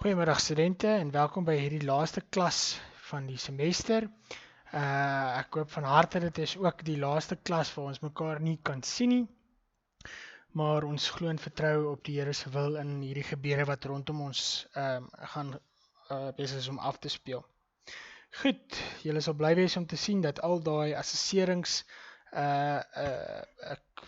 Goeiemiddag studente en welkom by hierdie laaste klas van die semester. Ek hoop van harte dit is ook die laaste klas waar ons mekaar nie kan sien nie, maar ons glo en vertrou op die Here se wil in hierdie gebeure wat rondom ons gaan besig is om af te speel. Goed, julle sal bly wees om te sien dat al daai assesserings ek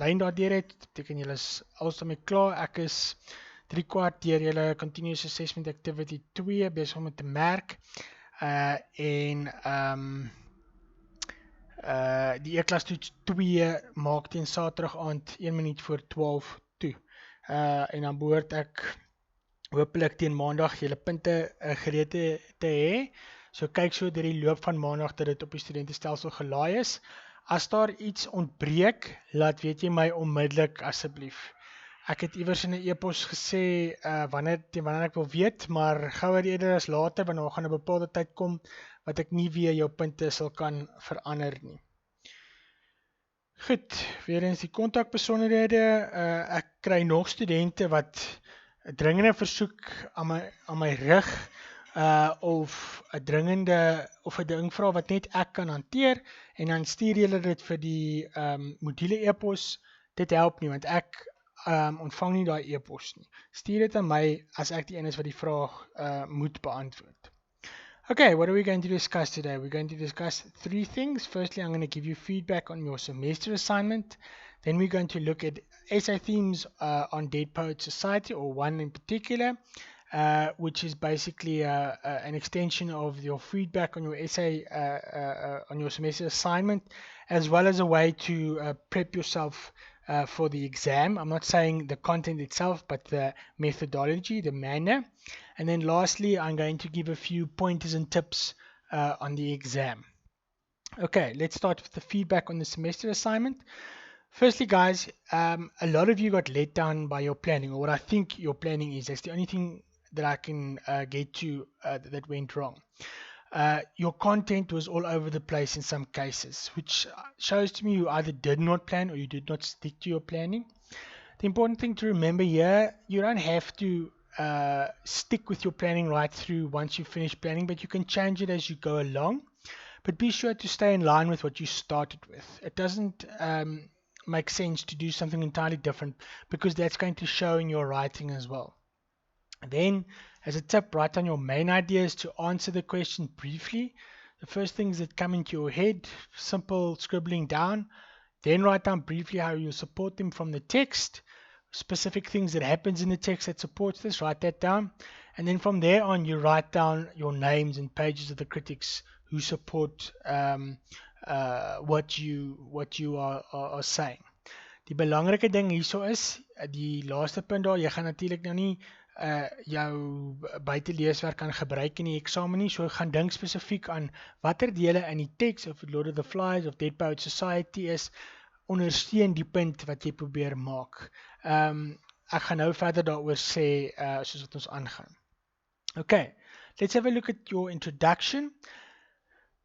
lyn daardeur het, beteken julle is alles daarmee klaar. Ek is 3/4 deur julle Continuous Assessment Activity 2 besig om te merk die E-klas toets 2 maak teen Saterdag aand 1 minuut voor 12 toe. En dan behoort ek hopelik teen Maandag julle punte gereed te hê. So kyk so deur die loop van Maandag dat dit op die studentestelsel gelaai is. As daar iets ontbreek, laat weet jy my onmiddellik asseblief. Ek het iewers in 'n e-pos gesê wanneer ek wil weet, maar gouer eerder as later, want daar gaan 'n bepaalde tyd kom wat ek nie weer jou punte sal kan verander nie. Goed, weer eens die kontakbesonderhede. Ek kry nog studente wat 'n dringende versoek aan my rig of 'n ding vra wat net ek kan hanteer, en dan stuur julle dit vir die module e-pos. Dit help nie, want ek ontvang nie daai e-pos nie. Stuur dit aan my as ek die een is wat die vraag moet beantwoord. Okay, what are we going to discuss today? We're going to discuss 3 things. Firstly, I'm going to give you feedback on your semester assignment. Then we're going to look at essay themes on Dead Poets Society, or one in particular, which is basically an extension of your feedback on your essay, on your semester assignment, as well as a way to prep yourself for the exam. I'm not saying the content itself, but the methodology, the manner. And then lastly, I'm going to give a few pointers and tips on the exam. Okay, let's start with the feedback on the semester assignment. Firstly, guys, a lot of you got let down by your planning, or what I think your planning is. That's the only thing that I can get to that went wrong. Your content was all over the place in some cases, which shows to me you either did not plan or you did not stick to your planning. The important thing to remember here, you don't have to stick with your planning right through once you finish planning, but you can change it as you go along. But be sure to stay in line with what you started with. It doesn't make sense to do something entirely different, because that's going to show in your writing as well. And then, as a tip, write down your main ideas to answer the question briefly. The first things that come into your head, simple scribbling down. Then write down briefly how you support them from the text. Specific things that happens in the text that supports this, write that down. And then from there on, you write down your names and pages of the critics who support what you are saying. Die belangrike ding hierso is, die laaste punt daar, jy gaan natuurlik nou nie jou buiteleeswerk kan gebruik in die eksamen nie, so gaan dink spesifiek aan watter dele in die teks, of Lord of the Flies of Dead Poets Society is, ondersteun die punt wat jy probeer maak. Ek gaan nou verder daaroor sê soos wat ons aangaan. Okay, let's have a look at your introduction.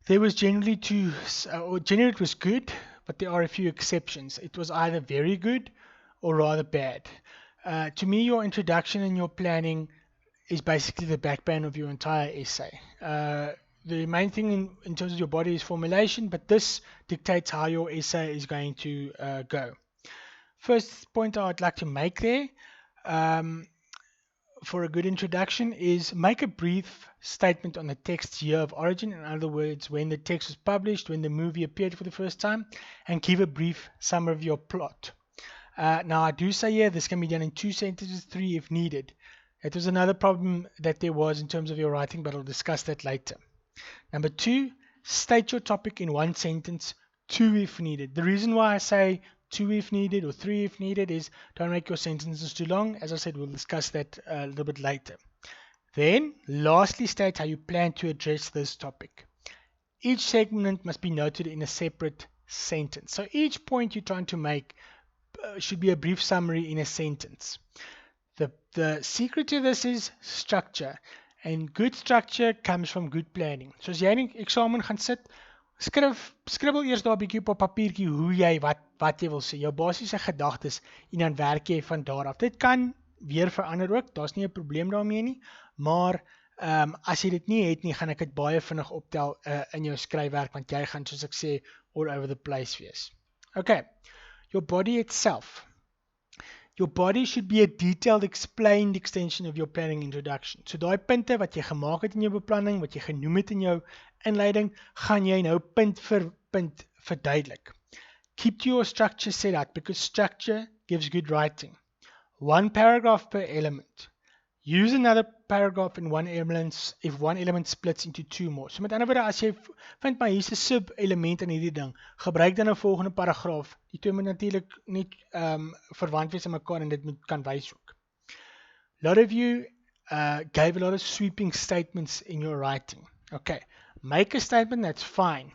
There was generally it was good, but there are a few exceptions. It was either very good or rather bad. To me, your introduction and your planning is basically the backbone of your entire essay. The main thing in terms of your body is formulation, but this dictates how your essay is going to go. First point I'd like to make there for a good introduction is make a brief statement on the text's year of origin. In other words, when the text was published, when the movie appeared for the first time, and give a brief summary of your plot. Now, I do say here this can be done in 2 sentences, 3 if needed. That was another problem that there was in terms of your writing, but I'll discuss that later. Number 2, state your topic in 1 sentence, 2 if needed. The reason why I say 2 if needed or 3 if needed is don't make your sentences too long. As I said, we'll discuss that a little bit later. Then, lastly, state how you plan to address this topic. Each segment must be noted in a separate sentence. So each point you're trying to make should be a brief summary in a sentence. The secret to this is structure, and good structure comes from good planning. So as jy in die eksamen gaan sit, skribbel eers daar 'n bietjie op 'n papiertjie hoe jy wat jy wil sê, jou basiese gedagtes, en dan werk jy van daar af. Dit kan weer verander ook, daar's nie 'n probleem daarmee nie, maar as jy dit nie het nie, gaan ek dit baie vinnig optel in jou skryfwerk, want jy gaan, soos ek sê, all over the place wees. Okay, your body itself. Your body should be a detailed, explained extension of your planning introduction. So daai punte wat jy gemaak het in jou beplanning, wat jy genoem het in jou inleiding, gaan jy nou punt vir punt verduidelik. Keep to your structure set out, because structure gives good writing. One paragraph per element. Use another paragraph in one element if one element splits into two more. So met ander woorde, as jy vind maar hier's 'n sub-element in hierdie ding, gebruik dan 'n volgende paragraaf. Die twee moet natuurlik nie verwant wees aan mekaar en dit moet kan wys ook. A lot of you gave a lot of sweeping statements in your writing. Okay, make a statement, that's fine,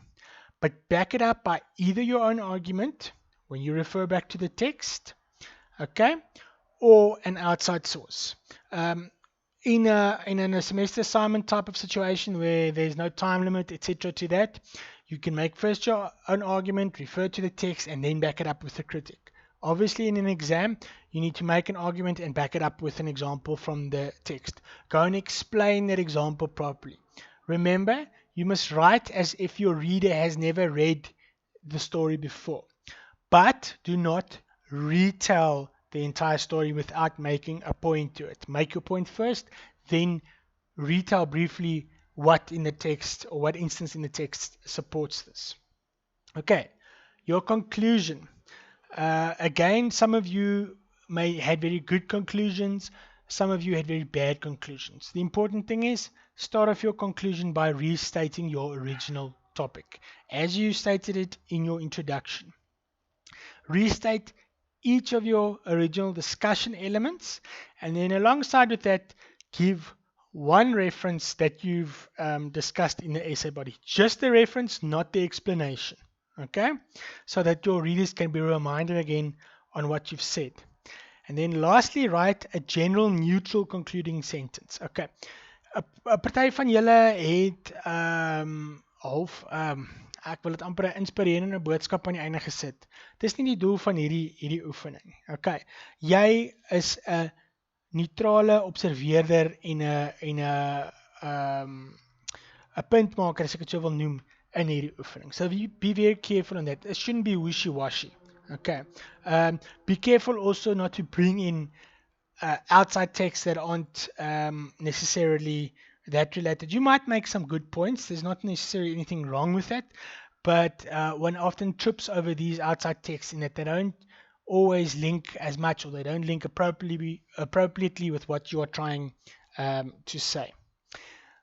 but back it up by either your own argument when you refer back to the text, okay, or an outside source. In a semester assignment type of situation where there's no time limit, etc. to that, you can make first your own argument, refer to the text, and then back it up with a critic. Obviously, in an exam, you need to make an argument and back it up with an example from the text. Go and explain that example properly. Remember, you must write as if your reader has never read the story before, but do not retell the entire story without making a point to it. Make your point first, then retell briefly what in the text or what instance in the text supports this. Okay, your conclusion. Again, some of you may had very good conclusions, some of you had very bad conclusions. The important thing is start off your conclusion by restating your original topic as you stated it in your introduction. Restate each of your original discussion elements, and then alongside with that, give one reference that you've discussed in the essay body. Just the reference, not the explanation. Okay? So that your readers can be reminded again on what you've said. And then lastly, write a general neutral concluding sentence. Okay. 'n Party van julle het ek wil dit amper 'n inspirerende boodskap aan die einde gesit. Dis nie die doel van hierdie oefening nie. Okay. Jy is 'n neutrale observeerder en 'n puntmaker, as ek dit so wil noem, in hierdie oefening. So be very careful on that. It shouldn't be wishy-washy. Okay. Be careful also not to bring in outside texts that aren't necessarily that related. You might make some good points. There's not necessarily anything wrong with that. But one often trips over these outside texts in that they don't always link as much, or they don't link appropriately with what you are trying to say.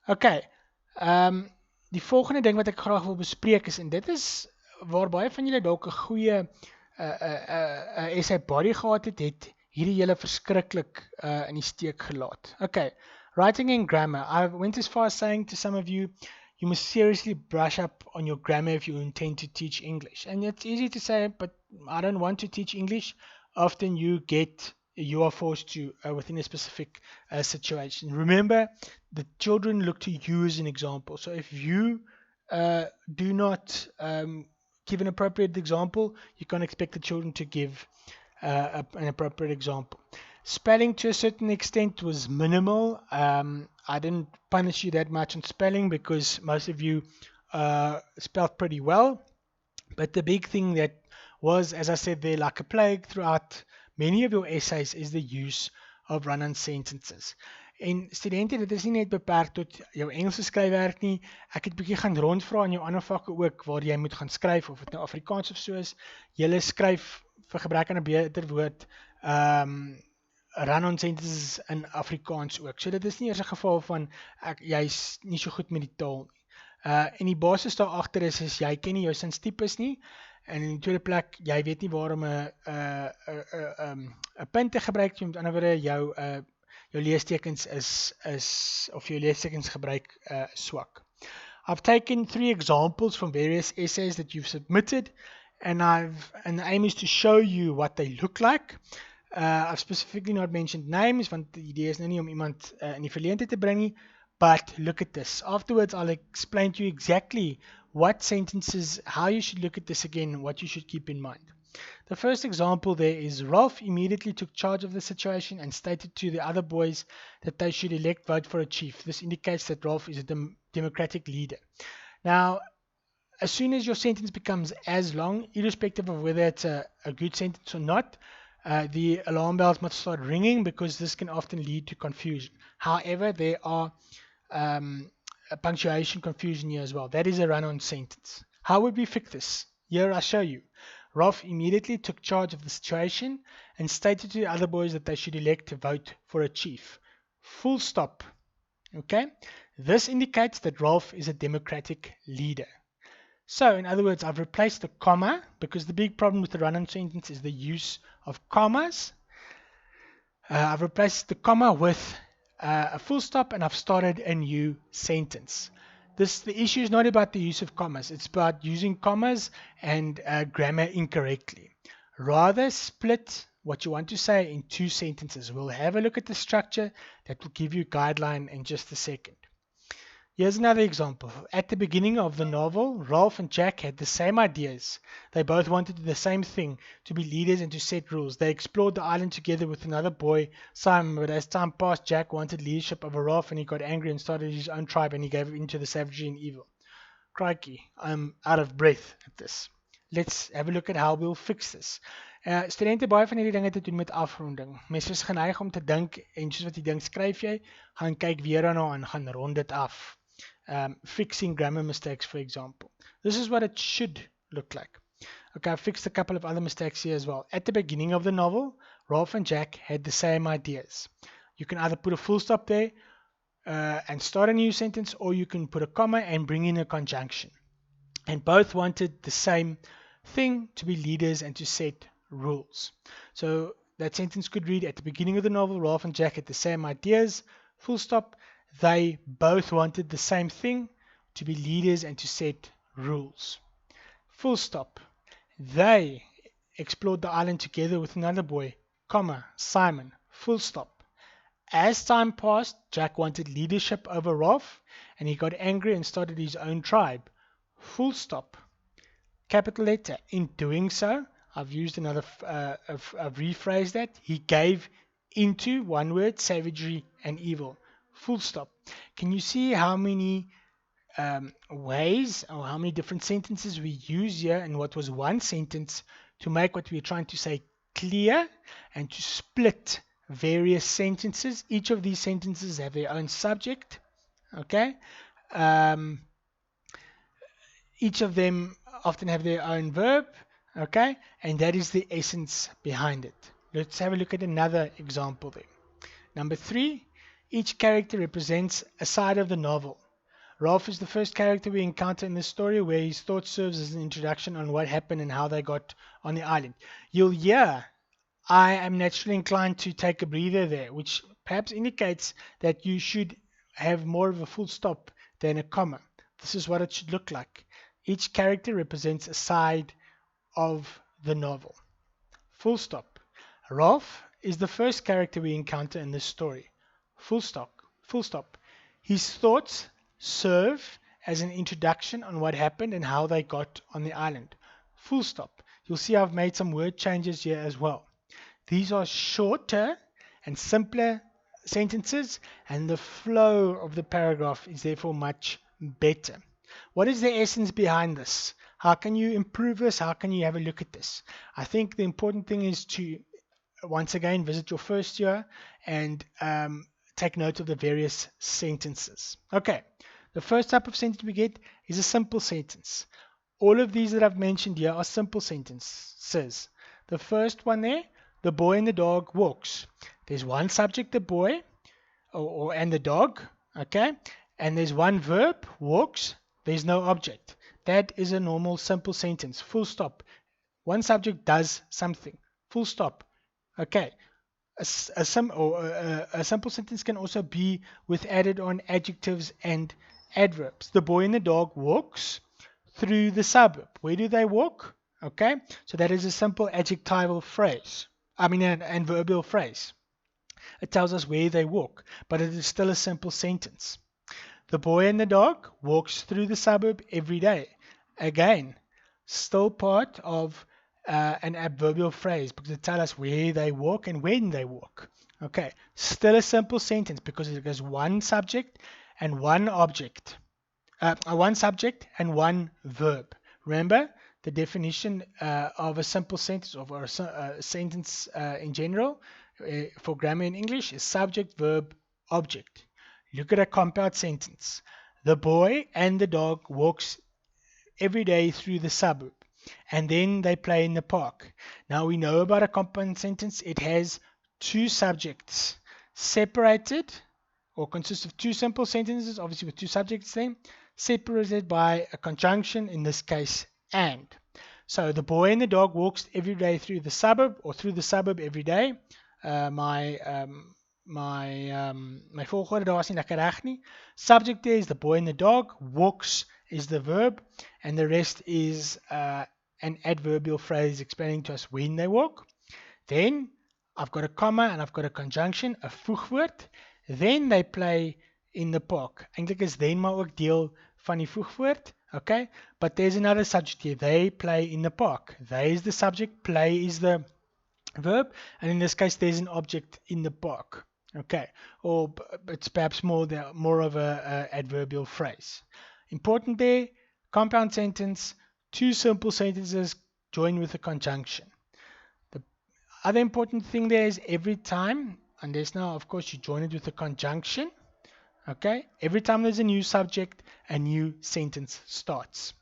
Okay. Die volgende ding wat ek graag wil bespreek is, en dit is waar baie van julle dalk 'n goeie essay body gehad het hierdie julle verskriklik in die steek gelaat. Okay, writing and grammar. I went as far as saying to some of you, you must seriously brush up on your grammar if you intend to teach English. And it's easy to say, but I don't want to teach English. Often you are forced to within a specific situation. Remember, the children look to you as an example. So if you do not give an appropriate example, you can't expect the children to give an appropriate example. Spelling to a certain extent was minimal. I didn't punish you that much on spelling because most of you spelled pretty well. But the big thing that was, as I said there, like a plague throughout many of your essays is the use of run-on sentences. En studente, dit is nie net beperk tot jou Engelse skryfwerk nie. Ek het bietjie gaan rondvra in jou ander vakke ook waar jy moet gaan skryf, of dit nou Afrikaans of so is. Julle skryf vir gebrek aan 'n beter woord run-on sentences in Afrikaans ook. So dit is nie eers 'n geval van jy's nie so goed met die taal nie. En die basis daar agter is jy ken nie jou sinstipes nie. En in die tweede plek, jy weet nie waarom 'n punt te gebruik nie. Met ander woorde, jou leestekens of jou leestekens gebruik swak. I've taken 3 examples from various essays that you've submitted, and the aim is to show you what they look like. I've specifically not mentioned names, want die idee is nou nie om iemand in die verleentheid te bring nie, but look at this. Afterwards, I'll explain to you exactly what sentences, how you should look at this again, what you should keep in mind. The first example there is Rolf immediately took charge of the situation and stated to the other boys that they should vote for a chief. This indicates that Rolf is a democratic leader. Now, as soon as your sentence becomes as long, irrespective of whether it's a good sentence or not, the alarm bells must start ringing because this can often lead to confusion. However, there are a punctuation confusion here as well. That is a run-on sentence. How would we fix this? Here I show you. Rolf immediately took charge of the situation and stated to the other boys that they should elect to vote for a chief. Full stop. Okay? This indicates that Rolf is a democratic leader. So, in other words, I've replaced the comma because the big problem with the run-on sentence is the use of commas. I've replaced the comma with a full stop and I've started a new sentence. The issue is not about the use of commas. It's about using commas and grammar incorrectly. Rather split what you want to say in two sentences. We'll have a look at the structure that will give you a guideline in just a second. Here's another example. At the beginning of the novel, Rolf and Jack had the same ideas. They both wanted the same thing, to be leaders and to set rules. They explored the island together with another boy, Simon, but as time passed, Jack wanted leadership over Rolf and he got angry and started his own tribe and he gave in to the savagery and evil. Crikey, I'm out of breath at this. Let's have a look at how we'll fix this. Studente baie van hierdie dinge te doen met afronding. Mense is geneig om te dink en soos wat jy dink skryf jy, gaan kyk weer daarna en gaan rond dit af. Fixing grammar mistakes, for example. This is what it should look like. Okay, I fixed a couple of other mistakes here as well. At the beginning of the novel, Rolf and Jack had the same ideas. You can either put a full stop there and start a new sentence, or you can put a comma and bring in a conjunction. And both wanted the same thing, to be leaders and to set rules. So that sentence could read, at the beginning of the novel, Rolf and Jack had the same ideas, full stop. They both wanted the same thing, to be leaders and to set rules. Full stop. They explored the island together with another boy, comma, Simon, full stop. As time passed, Jack wanted leadership over Rolf and he got angry and started his own tribe. Full stop. Capital letter. In doing so, I've used another, I've rephrased that. He gave into, one word, savagery and evil. Full stop. Can you see how many ways or how many different sentences we use here in what was one sentence to make what we're trying to say clear and to split various sentences? Each of these sentences have their own subject. Okay. Each of them often have their own verb. Okay. And that is the essence behind it. Let's have a look at another example there. Number 3. Each character represents a side of the novel. Rolf is the first character we encounter in this story, where his thought serves as an introduction on what happened and how they got on the island. You'll hear I am naturally inclined to take a breather there, which perhaps indicates that you should have more of a full stop than a comma. This is what it should look like. Each character represents a side of the novel. Full stop. Rolf is the first character we encounter in this story. Full stop. Full stop. His thoughts serve as an introduction on what happened and how they got on the island. Full stop. You'll see I've made some word changes here as well. These are shorter and simpler sentences, and the flow of the paragraph is therefore much better. What is the essence behind this? How can you improve this? How can you have a look at this? I think the important thing is to once again visit your first year and take note of the various sentences. Okay, the first type of sentence we get is a simple sentence. All of these that I've mentioned here are simple sentences. The first one there, the boy and the dog walks. There's one subject, the boy, and the dog, okay? And there's one verb, walks. There's no object. That is a normal simple sentence, full stop. One subject does something, full stop. Okay. A simple sentence can also be with added on adjectives and adverbs. The boy and the dog walks through the suburb. Where do they walk? Okay, so that is a simple adjectival phrase. An adverbial phrase. It tells us where they walk, but it is still a simple sentence. The boy and the dog walks through the suburb every day. Again, still part of an adverbial phrase because it tells us where they walk and when they walk. Okay, still a simple sentence because it has one subject and one object. One subject and one verb. Remember the definition of a simple sentence or a sentence in general for grammar in English is subject, verb, object. Look at a compound sentence. The boy and the dog walks every day through the suburb and then they play in the park. Now we know about a compound sentence. It has two subjects separated or consists of two simple sentences, obviously with two subjects then, separated by a conjunction, in this case, and. So the boy and the dog walks every day through the suburb or through the suburb every day. My volgorde daar is nie lekker reg nie. Subject there is the boy and the dog. Walks is the verb. And the rest is an adverbial phrase explaining to us when they walk. Then I've got a comma and I've got a conjunction, a voegwoord. Then they play in the park. Eintlik is then maar ook deel van die voegwoord. Okay? But there's another subject here. They play in the park. They is the subject, play is the verb, and in this case there's an object in the park. Okay, or it's perhaps more of a adverbial phrase. Important there, compound sentence, two simple sentences joined with a conjunction. The other important thing there is every time, unless now of course you join it with a conjunction, okay, every time there's a new subject, a new sentence starts.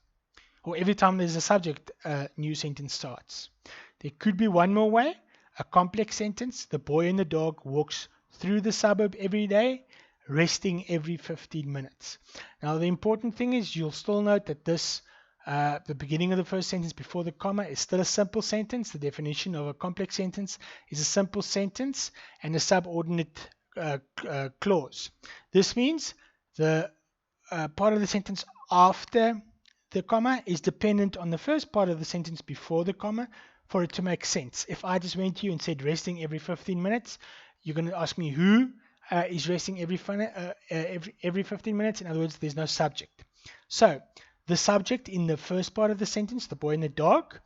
Or every time there's a subject, a new sentence starts. There could be one more way, a complex sentence. The boy and the dog walks through the suburb every day, resting every 15 minutes. Now the important thing is you'll still note that this, the beginning of the first sentence before the comma is still a simple sentence. The definition of a complex sentence is a simple sentence and a subordinate clause. This means the part of the sentence after the comma is dependent on the first part of the sentence before the comma for it to make sense. If I just went to you and said resting every 15 minutes, you're going to ask me who is resting every 15 minutes. In other words, there's no subject. So the subject in the first part of the sentence, the boy and the dog,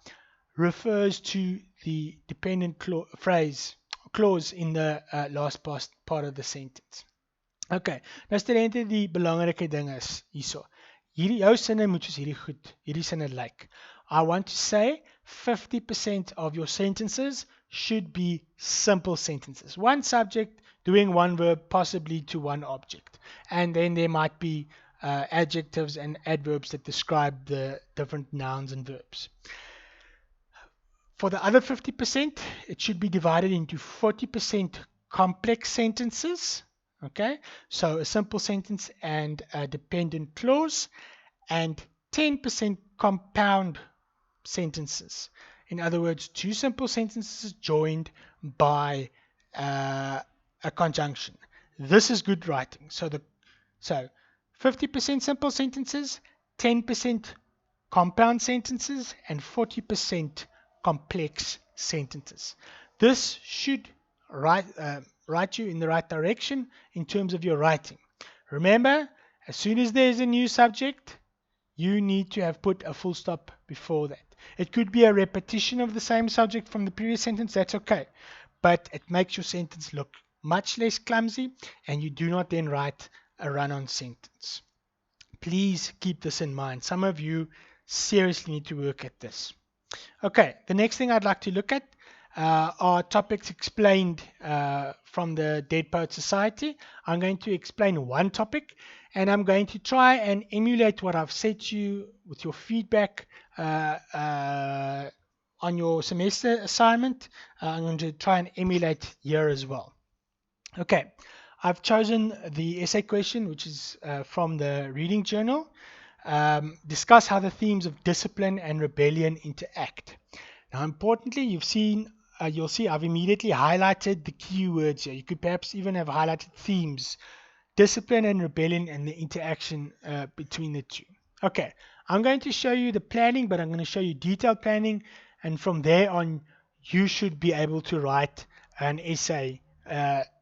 refers to the dependent clause in the last part of the sentence. Okay, nou studente, die belangrike ding is hierso. Jou sinne moet soos hierdie sinne lyk. I want to say 50% of your sentences should be simple sentences. One subject doing one verb, possibly to one object. And then there might be adjectives and adverbs that describe the different nouns and verbs. For the other 50%, it should be divided into 40% complex sentences. Okay, so a simple sentence and a dependent clause, and 10% compound sentences. In other words, two simple sentences joined by a conjunction. This is good writing. So 50% simple sentences, 10% compound sentences, and 40% complex sentences. This should write you in the right direction in terms of your writing. Remember, as soon as there's a new subject, you need to have put a full stop before that. It could be a repetition of the same subject from the previous sentence, that's okay. But it makes your sentence look much less clumsy, and you do not then write a run-on sentence. Please keep this in mind. Some of you seriously need to work at this. Okay, the next thing I'd like to look at are topics explained from the Dead Poet Society. I'm going to explain one topic, and I'm going to try and emulate what I've said to you with your feedback on your semester assignment. I'm going to try and emulate here as well. Okay, I've chosen the essay question, which is from the reading journal. Discuss how the themes of discipline and rebellion interact. Now, importantly, you'll see I've immediately highlighted the key words here. You could perhaps even have highlighted themes, discipline and rebellion, and the interaction between the two. Okay, I'm going to show you the planning, but I'm going to show you detailed planning, and from there on, you should be able to write an essay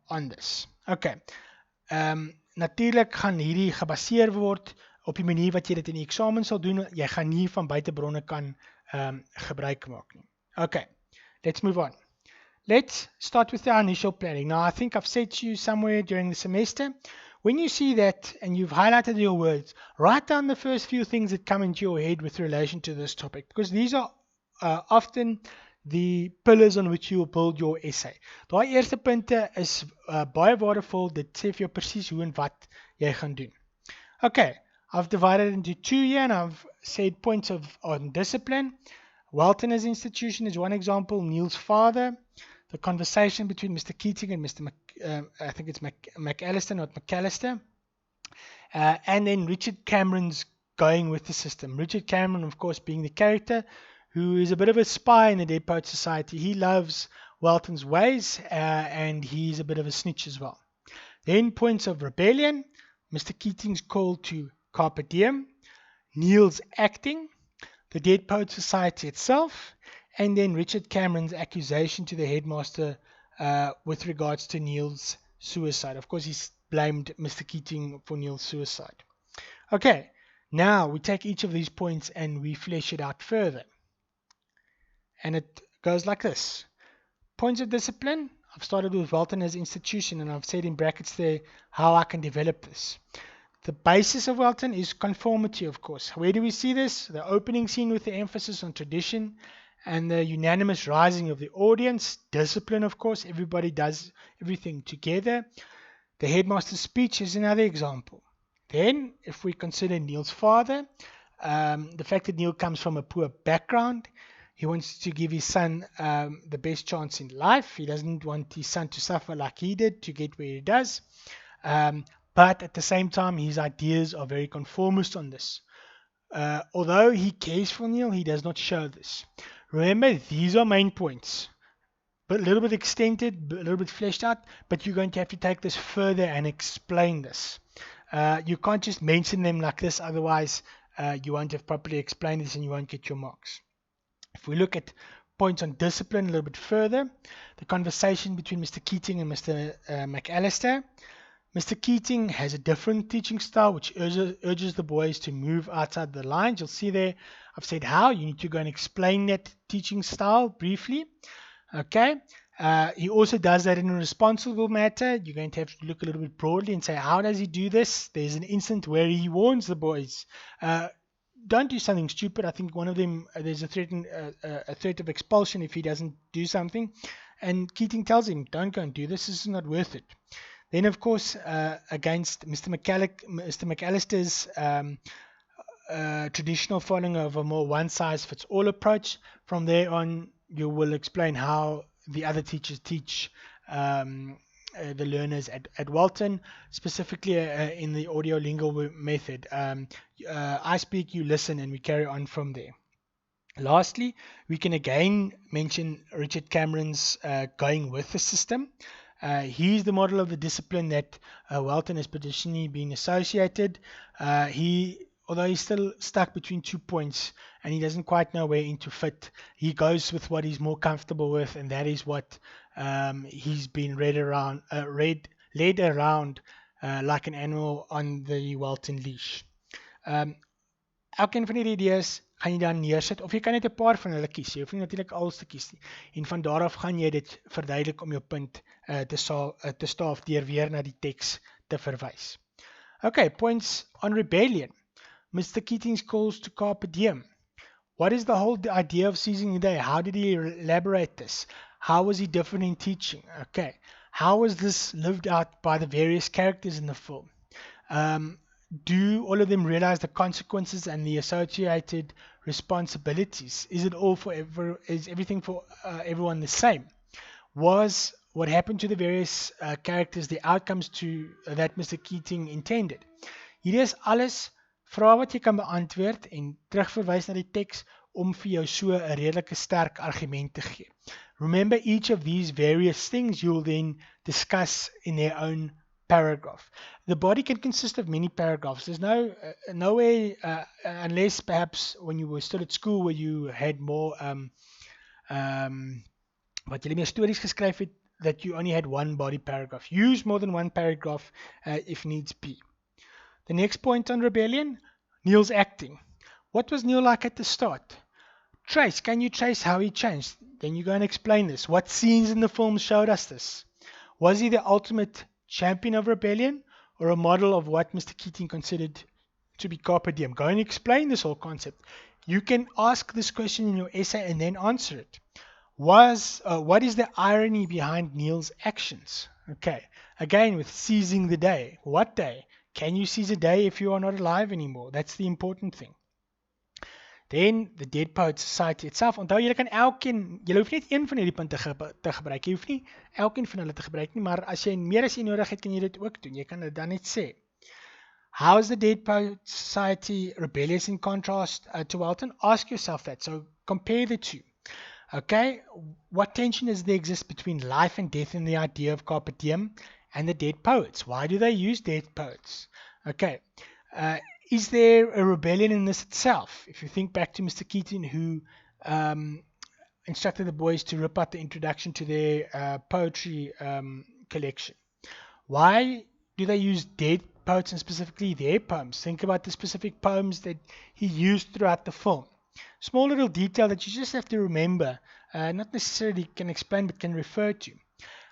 on this. Okay, natuurlijk gaan hierdie gebaseer word op die manier wat jy dit in die eksamen sal doen. Jy gaan nie van buitebronne kan gebruik maak nie. Okay, let's move on. Let's start with our initial planning. Now, I think I've said to you somewhere during the semester, when you see that and you've highlighted your words, write down the first few things that come into your head with relation to this topic, because these are often the pillars on which you will build your essay. Daai eerste punte is baie waardevol. Dit sê vir jou presies hoe en wat jy gaan doen. Okay, I've divided it into two here and I've said points on discipline. Walton as institution is one example. Neil's father, the conversation between Mr. Keating and Mr. I think it's McAllister, not McAllister, and then Richard Cameron's going with the system. Richard Cameron, of course, being the character who is a bit of a spy in the Dead Poet Society. He loves Walton's ways and he's a bit of a snitch as well. Then points of rebellion, Mr. Keating's call to Carpe Diem, Neil's acting, the Dead Poet Society itself, and then Richard Cameron's accusation to the headmaster with regards to Neil's suicide. Of course, he's blamed Mr. Keating for Neil's suicide. Okay, now we take each of these points and we flesh it out further. And it goes like this. Points of discipline. I've started with Walton as institution and I've said in brackets there how I can develop this. The basis of Walton is conformity, of course. Where do we see this? The opening scene with the emphasis on tradition and the unanimous rising of the audience. Discipline, of course. Everybody does everything together. The headmaster's speech is another example. Then, if we consider Neil's father, the fact that Neil comes from a poor background, he wants to give his son the best chance in life. He doesn't want his son to suffer like he did to get where he does. But at the same time, his ideas are very conformist on this. Although he cares for Neil, he does not show this. Remember, these are main points. But a little bit extended, a little bit fleshed out, but you're going to have to take this further and explain this. You can't just mention them like this, otherwise you won't have properly explained this and you won't get your marks. If we look at points on discipline a little bit further, the conversation between Mr. Keating and Mr. McAllister. Mr. Keating has a different teaching style which urges the boys to move outside the lines. You'll see there I've said how. You need to go and explain that teaching style briefly. Okay. He also does that in a responsible matter. You're going to have to look a little bit broadly and say, how does he do this? There's an instant where he warns the boys, don't do something stupid. I think one of them, there's a threat of expulsion if he doesn't do something. And Keating tells him, don't go and do this. This is not worth it. Then, of course, against Mr. McAllister's traditional following of a more one-size-fits-all approach, from there on, you will explain how the other teachers teach the learners at Walton, specifically in the audio-lingual method. I speak, you listen, and we carry on from there. Lastly, we can again mention Richard Cameron's going with the system. He's the model of the discipline that Walton has traditionally been associated. Although he's still stuck between 2 points and he doesn't quite know where in to fit, he goes with what he's more comfortable with, and that is what he's been led around like an animal on the Walton leash. Elkeen van die idees gaan jy dan neersit, of jy kan net 'n paar van hulle kies. Jy hoef nie natuurlik alles te kies nie. En van daar af gaan jy dit verduidelik om jou punt te staaf deur weer na die teks te verwys. Okay, points on rebellion. Mr. Keating's calls to Carpe Diem. What is the whole idea of seizing the day? How did he elaborate this? How was he different in teaching? Okay, how was this lived out by the various characters in the film? Do all of them realize the consequences and the associated responsibilities? Is it all is everything for everyone the same? Was what happened to the various characters the outcomes to that Mr. Keating intended? Hier is alles vrae wat jy kan beantwoord en terugverwys na die teks om vir jou so 'n redelike sterk argument te gee. Remember, each of these various things you will then discuss in their own paragraph. The body can consist of many paragraphs. There's no way, unless perhaps when you were still at school where you had more, wat julle meer stories geskryf het, that you only had one body paragraph. Use more than one paragraph if needs be. The next point on rebellion, Neil's acting. What was Neil like at the start? Trace, can you trace how he changed? Then you go and explain this. What scenes in the film showed us this? Was he the ultimate champion of rebellion or a model of what Mr. Keating considered to be carpe diem? Go and explain this whole concept. You can ask this question in your essay and then answer it. What is the irony behind Neil's actions? Okay, again with seizing the day. What day? Can you seize a day if you are not alive anymore? That's the important thing. Then the Dead Poets Society itself. Onthou jy kan elkeen, jy hoef net een van hierdie punte te gebruik. Jy hoef nie elkeen van hulle te gebruik nie, maar as jy meer as een nodig het, kan jy dit ook doen. Jy kan dit dan net sê. How is the Dead Poets Society rebellious in contrast to Walton? Ask yourself that. So compare the two. Okay, what tension does there exist between life and death in the idea of carpe diem and the dead poets? Why do they use dead poets? Okay, is there a rebellion in this itself? If you think back to Mr. Keating, who instructed the boys to rip out the introduction to their poetry collection. Why do they use dead poets and specifically their poems? Think about the specific poems that he used throughout the film. Small little detail that you just have to remember, not necessarily can explain but can refer to.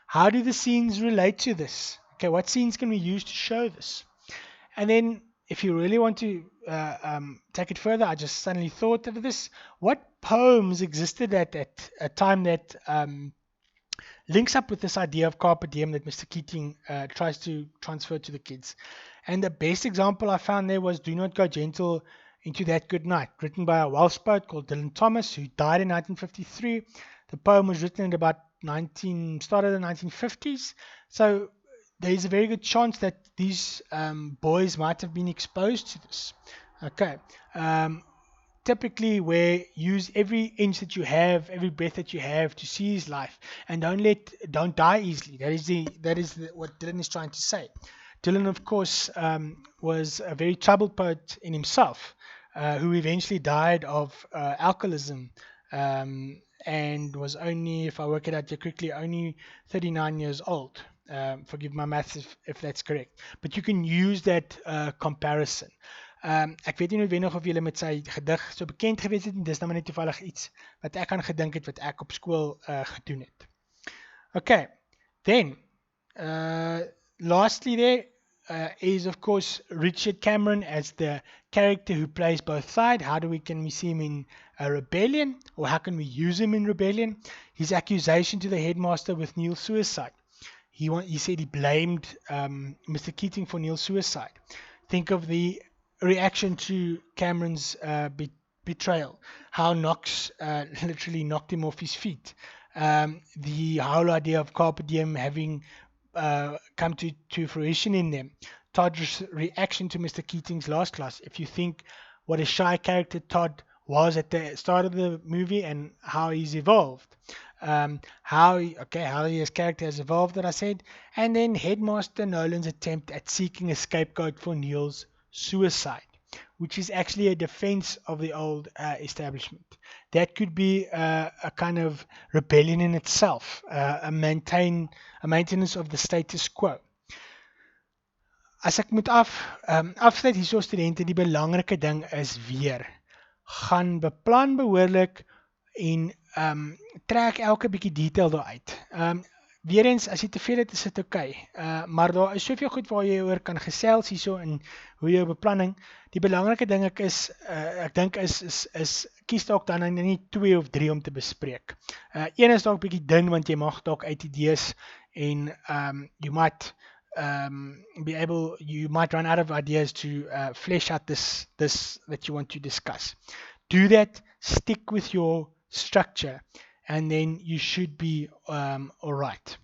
How do the scenes relate to this? Okay, what scenes can we use to show this? And then if you really want to take it further, I just suddenly thought of this. What poems existed at a time that links up with this idea of carpe diem that Mr. Keating tries to transfer to the kids? And the best example I found there was Do Not Go Gentle Into That Good Night, written by a Welsh poet called Dylan Thomas, who died in 1953. The poem was written in about started in the 1950s. So there is a very good chance that these boys might have been exposed to this. Okay. Typically, where use every inch that you have, every breath that you have to seize life, and don't die easily. That is what Dylan is trying to say. Dylan, of course, was a very troubled poet in himself, who eventually died of alcoholism, and was only, if I work it out here quickly, only 39 years old. Forgive my maths if that's correct. But you can use that comparison. Ek weet nie noodwendig of julle met sy gedig so bekend gewees het, en dis nou maar net toevallig iets wat ek aan gedink het, wat ek op skool gedoen het. Okay, then, lastly there is of course Richard Cameron as the character who plays both sides. Can we see him in a rebellion, or how can we use him in rebellion? His accusation to the headmaster with Neil's suicide. He said he blamed Mr. Keating for Neil's suicide. Think of the reaction to Cameron's betrayal. How Knox literally knocked him off his feet. The whole idea of carpe diem having come to fruition in them. Todd's reaction to Mr. Keating's last class. If you think what a shy character Todd was at the start of the movie and how he's evolved. How his character has evolved, that I said. And then Headmaster Nolan's attempt at seeking a scapegoat for Neil's suicide, which is actually a defense of the old establishment. That could be a kind of rebellion in itself, a maintenance of the status quo. As ek moet afsluit hierso studente, die belangrike ding is weer, gaan beplan behoorlik en trek elke bietjie detail daar uit. Weer eens, as jy tevrede het, is dit okay. Maar daar is soveel goed waar jy oor kan gesels hierso in hoe jou beplanning. Die belangrike ding ek dink is kies dalk dan nie 2 of 3 om te bespreek. Een is dalk bietjie dun, want jy mag dalk uit idees en you might run out of ideas to flesh out this that you want to discuss. Do that, stick with your structure, and then you should be alright.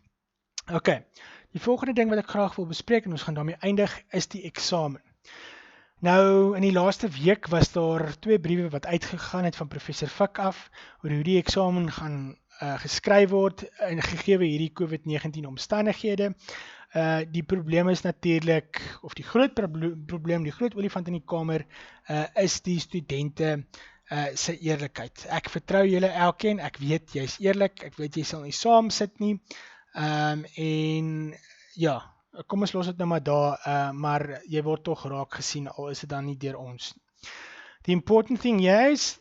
Okay, die volgende ding wat ek graag wil bespreek, en ons gaan daarmee eindig, is die eksamen. Nou, in die laaste week was daar 2 briewe wat uitgegaan het van professor Fik af, oor hoe die eksamen gaan geskryf word, en gegewe hierdie COVID-19 omstandighede. Die probleem is natuurlijk, of die groot probleem, die groot olifant in die kamer, is die studente sy eerlikheid. Ek vertrou julle elkeen, ek weet jy is eerlik, ek weet jy sal nie saam sit nie, en ja, kom ons los het nou maar daar, maar jy word toch raak gesien, al is het dan nie deur ons. The important thing here is,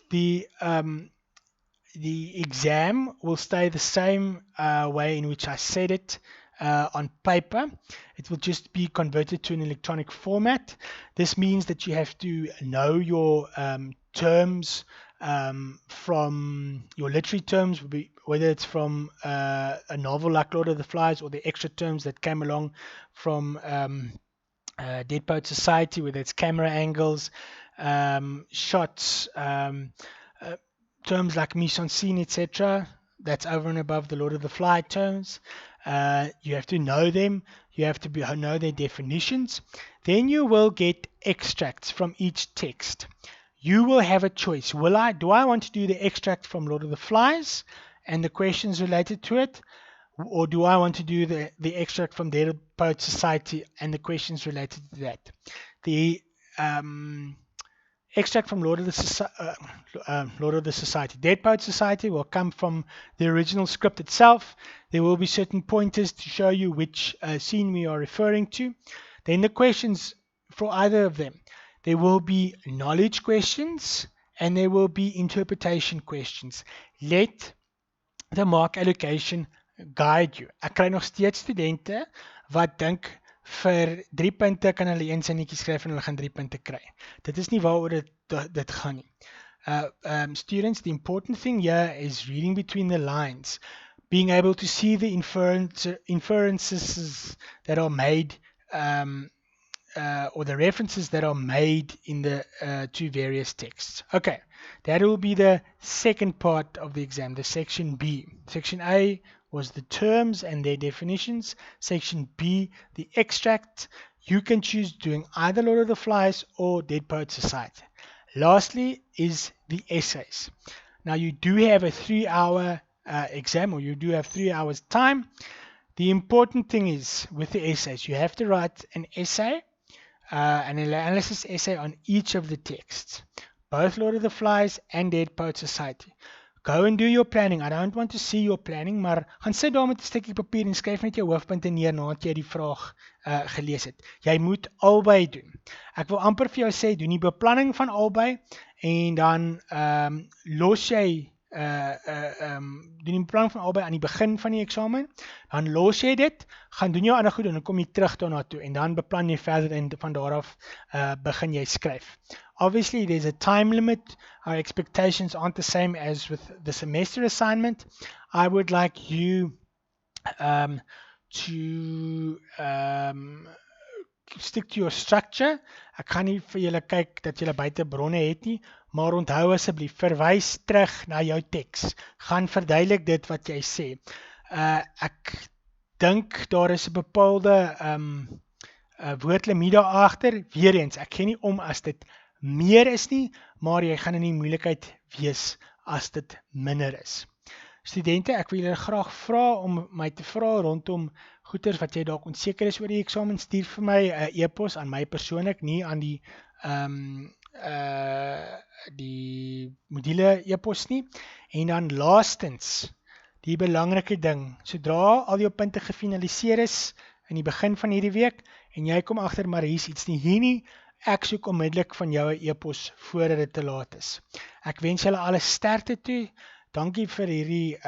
the exam will stay the same way in which I said it on paper. It will just be converted to an electronic format. This means that you have to know your terms from your literary terms, whether it's from a novel like Lord of the Flies or the extra terms that came along from Dead Poet Society, whether it's camera angles, shots, terms like mise en scene, etc. That's over and above the Lord of the Fly terms. You have to know them. You have to know their definitions. Then you will get extracts from each text. You will have a choice. Do I want to do the extract from Lord of the Flies and the questions related to it? Or do I want to do the extract from Dead Poet Society and the questions related to that? The extract from Lord of the Society. Dead Poet Society will come from the original script itself. There will be certain pointers to show you which scene we are referring to. Then the questions for either of them. There will be knowledge questions and there will be interpretation questions. Let the mark allocation guide you. Ek kry nog steeds studente wat dink vir 3 punte kan hulle een sinnetjie skryf en hulle gaan 3 punte kry. Dit is nie waaroor dit gaan nie. Students, the important thing here is reading between the lines, being able to see the inferences that are made or the references that are made in the two various texts. Okay, that will be the second part of the exam, the section B. Section A was the terms and their definitions. Section B, the extract. You can choose doing either Lord of the Flies or Dead Poet Society. Lastly is the essays. Now you do have a 3-hour exam, or you do have 3 hours time. The important thing is with the essays, you have to write an essay, an analysis essay on each of the texts, both Lord of the Flies and Dead Poet Society. Go and do your planning. I don't want to see your planning, maar gaan sit daar met 'n stukkie papier en skryf net jou hoofpunte neer nadat jy die vraag gelees het. Jy moet albei doen. Ek wil amper vir jou sê, doen die beplanning van albei en dan los jy doen die beplanning van albei aan die begin van die eksamen, dan los jy dit, gaan doen jou ander goed en dan kom jy terug daarna toe en dan beplan jy verder en van daar af begin jy skryf. Obviously, there's a time limit. Our expectations aren't the same as with the semester assignment. I would like you to stick to your structure. Ek gaan nie vir julle kyk dat julle buite bronne het nie, maar onthou asseblief, verwys terug na jou teks. Gaan verduidelik dit wat jy sê. Ek dink daar is 'n bepaalde woordlimiet daar agter. Weereens, ek gee nie om as dit meer is nie, maar jy gaan in die moeilikheid wees as dit minder is. Studente, ek wil julle graag vra om my te vra rondom goeters wat jy dalk onseker is oor die eksamen. Stuur vir my 'n e-pos aan my persoonlik, nie aan die module e-pos nie. En dan laastens, die belangrike ding, sodra al jou punte gefinaliseer is in die begin van hierdie week en jy kom agter maar hier is iets nie hier nie, ek soek onmiddellik van jou 'n e-pos voordat dit te laat is. Ek wens julle alle sterkte toe. Dankie vir hierdie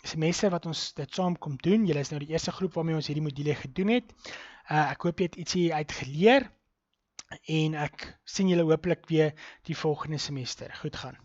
semester wat ons dit saam kom doen. Julle is nou die eerste groep waarmee ons hierdie module gedoen het. Ek hoop jy het ietsie uit geleer en ek sien julle hopelik weer die volgende semester. Goed gaan.